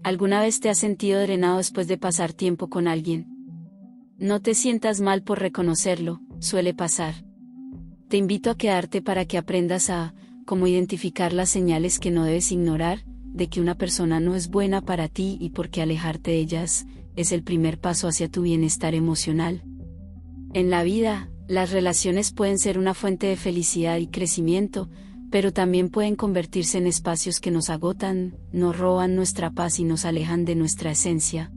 ¿Alguna vez te has sentido drenado después de pasar tiempo con alguien? No te sientas mal por reconocerlo, suele pasar. Te invito a quedarte para que aprendas a cómo identificar las señales que no debes ignorar, de que una persona no es buena para ti y por qué alejarte de ellas es el primer paso hacia tu bienestar emocional. En la vida, las relaciones pueden ser una fuente de felicidad y crecimiento, pero también pueden convertirse en espacios que nos agotan, nos roban nuestra paz y nos alejan de nuestra esencia.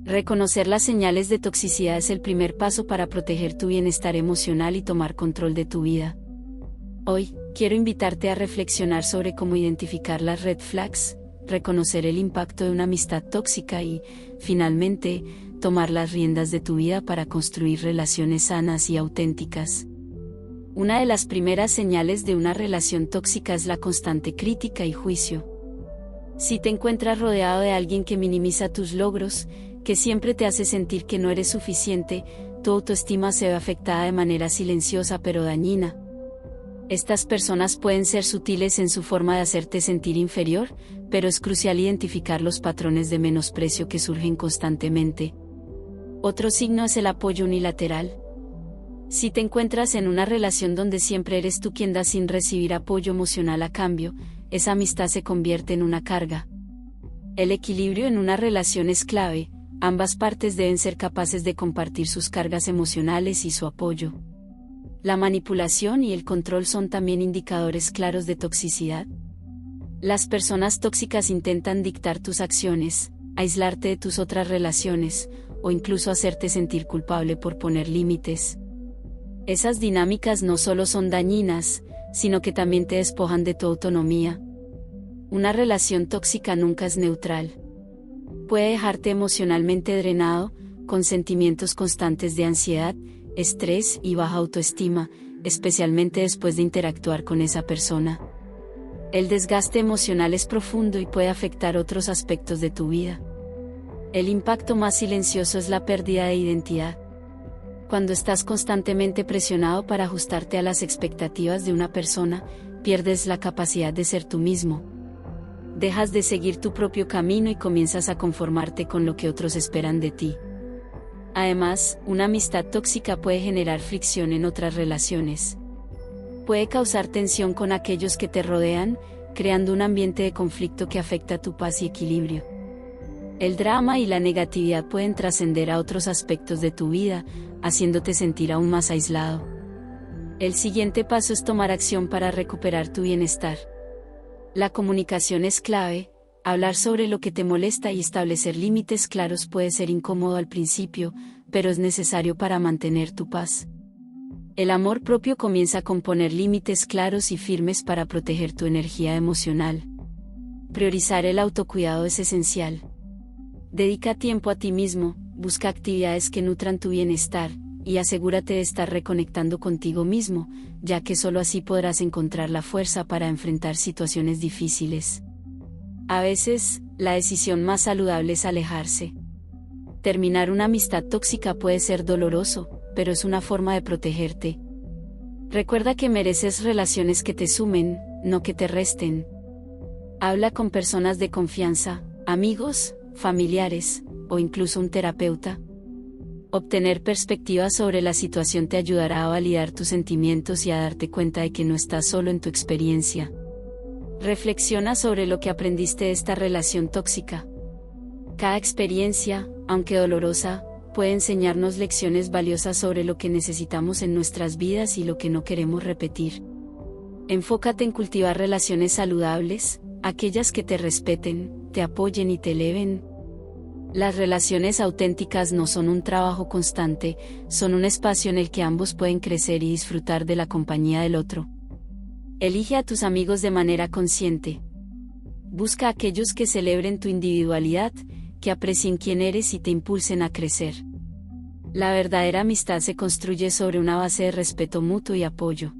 Reconocer las señales de toxicidad es el primer paso para proteger tu bienestar emocional y tomar control de tu vida. Hoy, quiero invitarte a reflexionar sobre cómo identificar las red flags, reconocer el impacto de una amistad tóxica y, finalmente, tomar las riendas de tu vida para construir relaciones sanas y auténticas. Una de las primeras señales de una relación tóxica es la constante crítica y juicio. Si te encuentras rodeado de alguien que minimiza tus logros, que siempre te hace sentir que no eres suficiente, tu autoestima se ve afectada de manera silenciosa pero dañina. Estas personas pueden ser sutiles en su forma de hacerte sentir inferior, pero es crucial identificar los patrones de menosprecio que surgen constantemente. Otro signo es el apoyo unilateral. Si te encuentras en una relación donde siempre eres tú quien da sin recibir apoyo emocional a cambio, esa amistad se convierte en una carga. El equilibrio en una relación es clave, ambas partes deben ser capaces de compartir sus cargas emocionales y su apoyo. La manipulación y el control son también indicadores claros de toxicidad. Las personas tóxicas intentan dictar tus acciones, aislarte de tus otras relaciones, o incluso hacerte sentir culpable por poner límites. Esas dinámicas no solo son dañinas, sino que también te despojan de tu autonomía. Una relación tóxica nunca es neutral. Puede dejarte emocionalmente drenado, con sentimientos constantes de ansiedad, estrés y baja autoestima, especialmente después de interactuar con esa persona. El desgaste emocional es profundo y puede afectar otros aspectos de tu vida. El impacto más silencioso es la pérdida de identidad. Cuando estás constantemente presionado para ajustarte a las expectativas de una persona, pierdes la capacidad de ser tú mismo. Dejas de seguir tu propio camino y comienzas a conformarte con lo que otros esperan de ti. Además, una amistad tóxica puede generar fricción en otras relaciones. Puede causar tensión con aquellos que te rodean, creando un ambiente de conflicto que afecta tu paz y equilibrio. El drama y la negatividad pueden trascender a otros aspectos de tu vida, haciéndote sentir aún más aislado. El siguiente paso es tomar acción para recuperar tu bienestar. La comunicación es clave. Hablar sobre lo que te molesta y establecer límites claros puede ser incómodo al principio, pero es necesario para mantener tu paz. El amor propio comienza con poner límites claros y firmes para proteger tu energía emocional. Priorizar el autocuidado es esencial. Dedica tiempo a ti mismo, busca actividades que nutran tu bienestar, y asegúrate de estar reconectando contigo mismo, ya que solo así podrás encontrar la fuerza para enfrentar situaciones difíciles. A veces, la decisión más saludable es alejarse. Terminar una amistad tóxica puede ser doloroso, pero es una forma de protegerte. Recuerda que mereces relaciones que te sumen, no que te resten. Habla con personas de confianza, amigos, familiares, o incluso un terapeuta. Obtener perspectiva sobre la situación te ayudará a validar tus sentimientos y a darte cuenta de que no estás solo en tu experiencia. Reflexiona sobre lo que aprendiste de esta relación tóxica. Cada experiencia, aunque dolorosa, puede enseñarnos lecciones valiosas sobre lo que necesitamos en nuestras vidas y lo que no queremos repetir. Enfócate en cultivar relaciones saludables, aquellas que te respeten, te apoyen y te eleven. Las relaciones auténticas no son un trabajo constante, son un espacio en el que ambos pueden crecer y disfrutar de la compañía del otro. Elige a tus amigos de manera consciente. Busca a aquellos que celebren tu individualidad, que aprecien quién eres y te impulsen a crecer. La verdadera amistad se construye sobre una base de respeto mutuo y apoyo.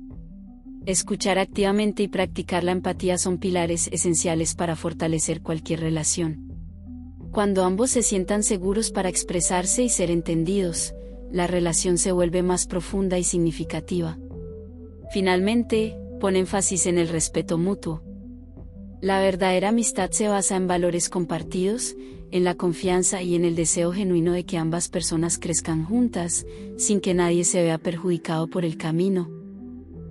Escuchar activamente y practicar la empatía son pilares esenciales para fortalecer cualquier relación. Cuando ambos se sientan seguros para expresarse y ser entendidos, la relación se vuelve más profunda y significativa. Finalmente, pon énfasis en el respeto mutuo. La verdadera amistad se basa en valores compartidos, en la confianza y en el deseo genuino de que ambas personas crezcan juntas, sin que nadie se vea perjudicado por el camino.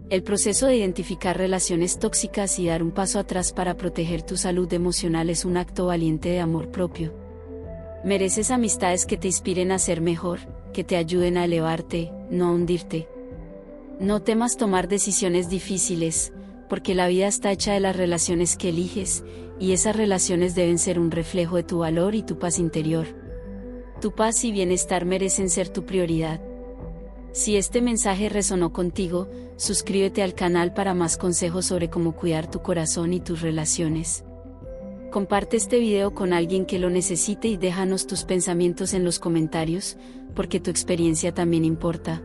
El proceso de identificar relaciones tóxicas y dar un paso atrás para proteger tu salud emocional es un acto valiente de amor propio. Mereces amistades que te inspiren a ser mejor, que te ayuden a elevarte, no a hundirte. No temas tomar decisiones difíciles, porque la vida está hecha de las relaciones que eliges, y esas relaciones deben ser un reflejo de tu valor y tu paz interior. Tu paz y bienestar merecen ser tu prioridad. Si este mensaje resonó contigo, suscríbete al canal para más consejos sobre cómo cuidar tu corazón y tus relaciones. Comparte este video con alguien que lo necesite y déjanos tus pensamientos en los comentarios, porque tu experiencia también importa.